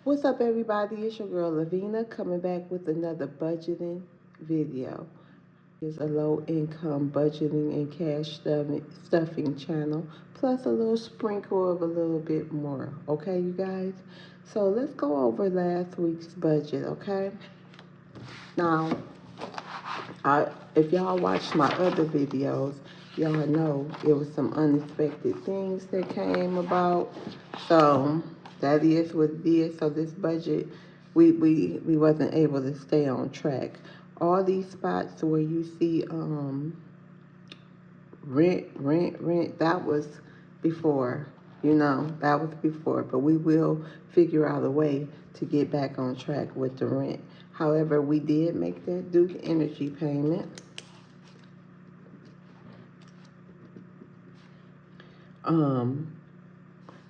What's up, everybody? It's your girl Lavina coming back with another budgeting video. It's a low income budgeting and cash stuffing channel, plus a little sprinkle of a little bit more. Okay, you guys? So let's go over last week's budget, okay? Now, if y'all watched my other videos, y'all know it was some unexpected things that came about. So that is what it is. So this budget, we wasn't able to stay on track. All these spots where you see rent, that was before. That was before. But we will figure out a way to get back on track with the rent. However, we did make that Duke Energy payment. Um,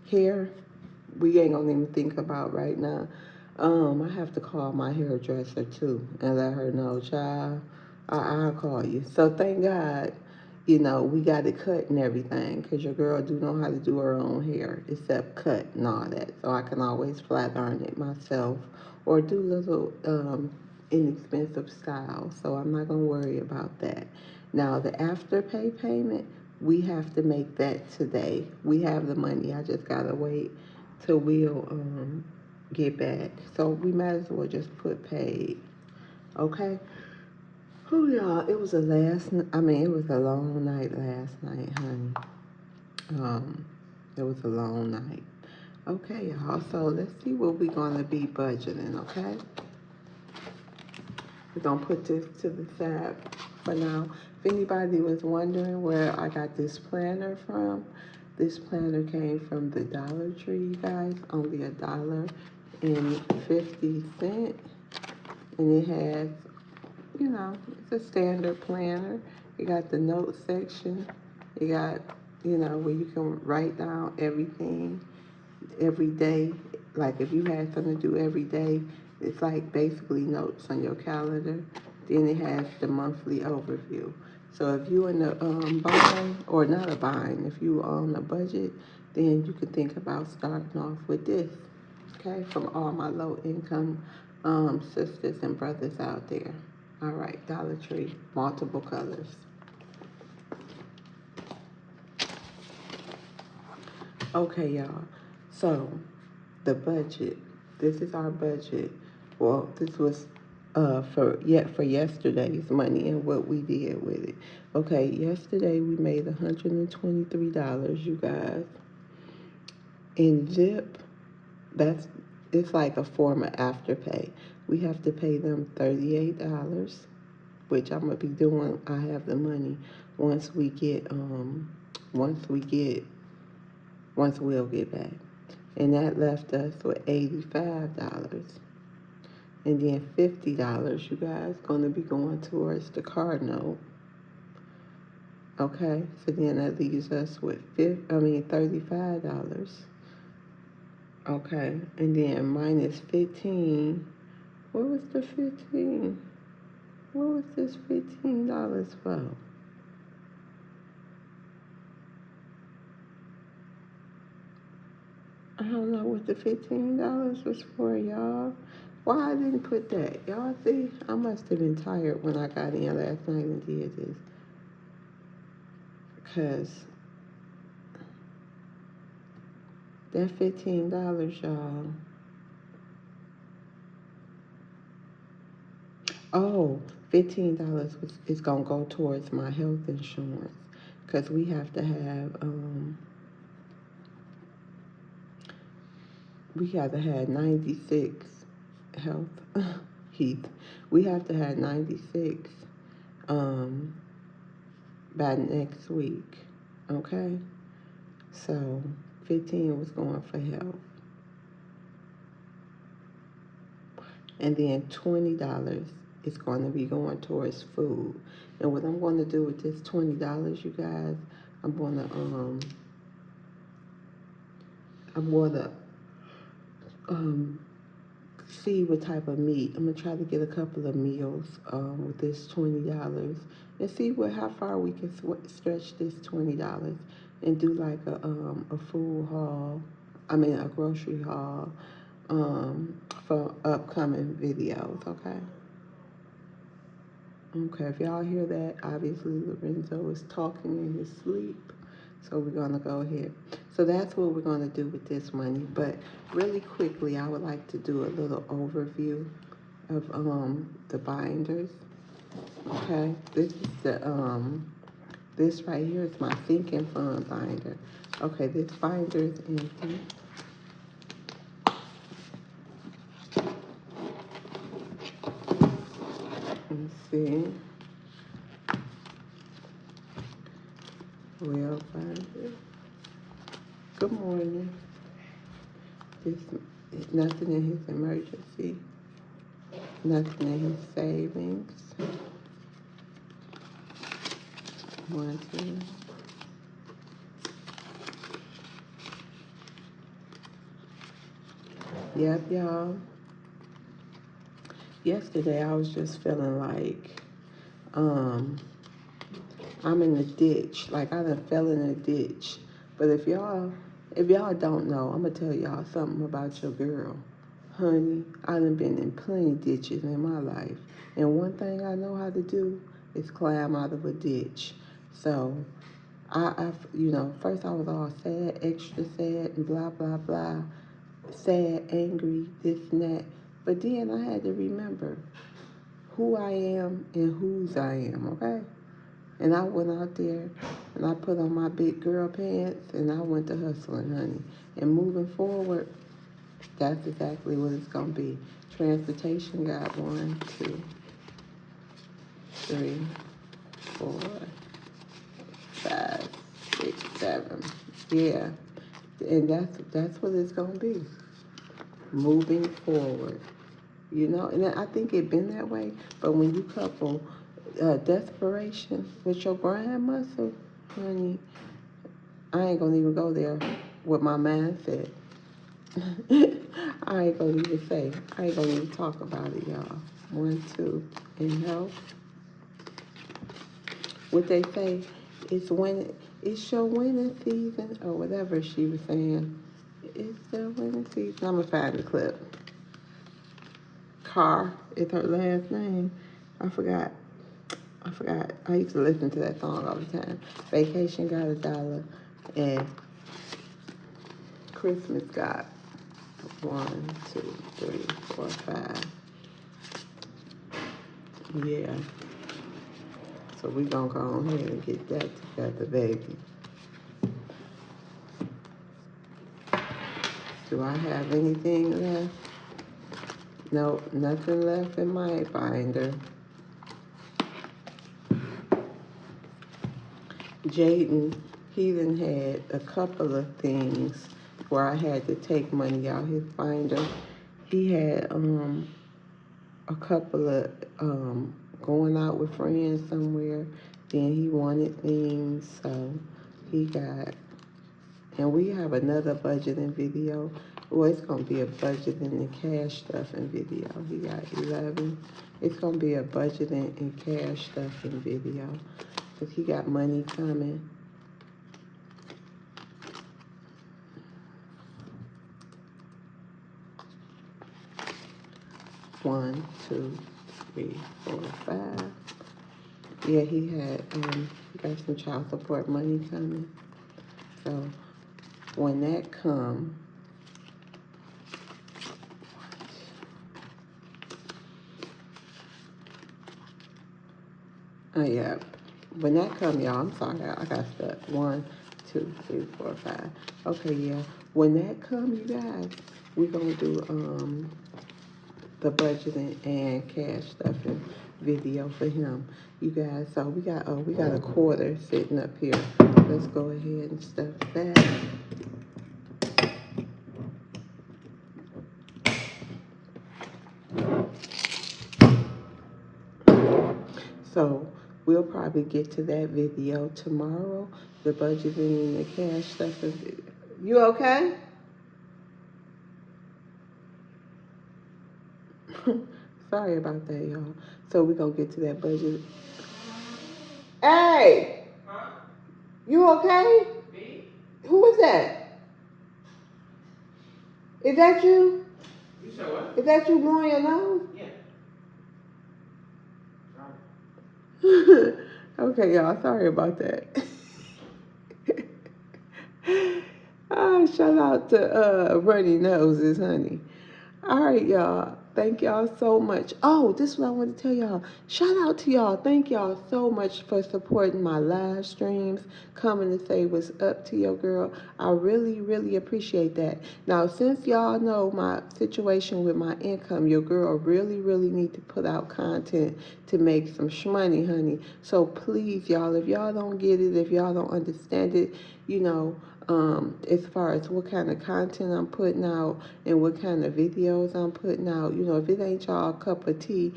Hair, we ain't gonna even think about right now. I have to call my hairdresser too and let her know, child, I'll call you. So thank God, we got it cut and everything, because your girl do know how to do her own hair, except cut and all that. So I can always flat iron it myself or do little inexpensive styles. So I'm not gonna worry about that. Now the afterpay payment, we have to make that today. We have the money. I just gotta wait till we'll get back. So we might as well just put paid. Okay. Oh y'all, it was it was a long night last night, honey. It was a long night. Okay, y'all. So let's see what we're gonna be budgeting, okay? We're gonna put this to the side for now. If anybody was wondering where I got this planner from, this planner came from the Dollar Tree, you guys. Only $1.50. And it has, it's a standard planner. You got the note section. You got, where you can write down everything every day. Like if you had something to do every day, it's like basically notes on your calendar. Then it has the monthly overview. So if you in a bind, or not a bind, if you on a budget, then you can think about starting off with this. Okay, from all my low income sisters and brothers out there. All right, Dollar Tree, multiple colors. Okay, y'all. So the budget. This is our budget. Well, this was for yesterday's money and what we did with it. Okay, yesterday we made $123, you guys. In Zip, that's it's like a form of afterpay. We have to pay them $38, which I'm gonna be doing. I have the money once we get once we get once we'll get back. And that left us with $85. And then $50, you guys, gonna be going towards the car note. Okay, so then that leaves us with $35. Okay, and then minus 15. What was the 15? What was this $15 for? I don't know what the $15 was for, y'all. Why I didn't put that? Y'all see, I must have been tired when I got in last night and did this. Because that $15, y'all. Oh, $15 is gonna go towards my health insurance. Because we have to have we have to have 96 health Heath. We have to have 96 um by next week. Okay? So 15 was going for health. And then $20 is going to be going towards food. And what I'm going to do with this $20, you guys, I'm going to see what type of meat. I'm gonna try to get a couple of meals with this $20 and see how far we can stretch this $20 and do like a food haul. I mean a grocery haul for upcoming videos, okay? Okay, if y'all hear that, obviously Lorenzo is talking in his sleep. So we're gonna go ahead. So that's what we're gonna do with this money. But really quickly, I would like to do a little overview of the binders. Okay, this right here is my sinking fund binder. Okay, this binder is empty. Let's see. We'll find it. Good morning. This nothing in his emergency. Nothing in his savings. 1, 2. Yep, y'all. Yesterday I was just feeling like I'm in the ditch. Like I done fell in a ditch. But if y'all don't know, I'm gonna tell y'all something about your girl. Honey, I done been in plenty ditches in my life. And one thing I know how to do is climb out of a ditch. So first I was all sad, extra sad, and blah, blah, blah. Sad, angry, this and that. But then I had to remember who I am and whose I am, okay? And I went out there and I put on my big girl pants and I went to hustling, honey. And moving forward, that's exactly what it's gonna be. Transportation got 1, 2, 3, 4, 5, 6, 7. Yeah. And that's what it's gonna be. Moving forward. And I think it been that way, but when you couple desperation with your grind muscle, honey, I ain't gonna even go there with my mindset. I ain't gonna even talk about it, y'all. 1, 2, inhale. What they say, it's your winning season, or whatever she was saying. It's the winning season. I'm gonna find the clip. Carr is her last name. I forgot. I used to listen to that song all the time. Vacation got $1 and Christmas got 1, 2, 3, 4, 5. Yeah. So we gonna go ahead and get that together, baby. Do I have anything left? Nope, nothing left in my binder. Jaden, he done had a couple of things where I had to take money out his binder. He had a couple of going out with friends somewhere. Then he wanted things, so he got. And we have another budgeting video. Well, it's gonna be a budgeting and cash stuffing video. He got 11. It's gonna be a budgeting and cash stuffing video. Cause he got money coming. One, 2, 3, 4, 5. Yeah, he got some child support money coming. So when that come, yeah. When that come, y'all, I'm sorry, I got stuck. 1, 2, 3, 4, 5. Okay, yeah. When that come, you guys, we gonna do the budgeting and cash stuffing video for him, you guys. So we got a quarter sitting up here. Let's go ahead and stuff that. So we'll probably get to that video tomorrow. The budgeting and the cash stuffing video. You okay? Sorry about that, y'all. So we're gonna get to that budget. Hey! Huh? You okay? Me? Who is that? Is that you? You Is that you blowing your nose? Okay, y'all. Sorry about that. Shout out to Runny Noses, honey. All right, y'all. Thank y'all so much. Oh, this is what I want to tell y'all. Shout out to y'all. Thank y'all so much for supporting my live streams, coming to say what's up to your girl. I really, really appreciate that. Now, since y'all know my situation with my income, your girl really, really need to put out content to make some shmoney, honey. So please, y'all, if y'all don't get it, if y'all don't understand it, you know, as far as what kind of content I'm putting out and what kind of videos I'm putting out, you know, if it ain't y'all cup of tea,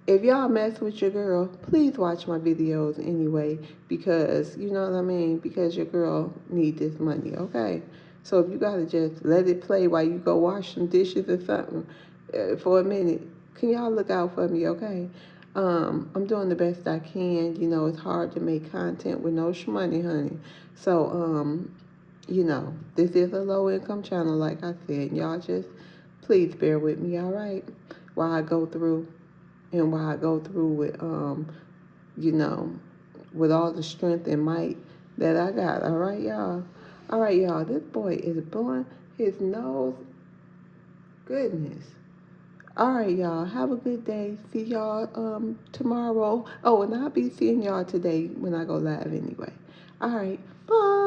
if y'all mess with your girl, please watch my videos anyway, because, you know what I mean, because your girl need this money, okay? So if you gotta just let it play while you go wash some dishes or something for a minute, can y'all look out for me, okay? I'm doing the best I can. You know, it's hard to make content with no shmoney, honey. So, you know, this is a low income channel, like I said. Y'all just please bear with me, all right? While I go through and while I go through with, you know, with all the strength and might that I got, all right, y'all? All right, y'all, this boy is blowing his nose. Goodness. All right, y'all. Have a good day. See y'all tomorrow. Oh, and I'll be seeing y'all today when I go live anyway. All right. Bye.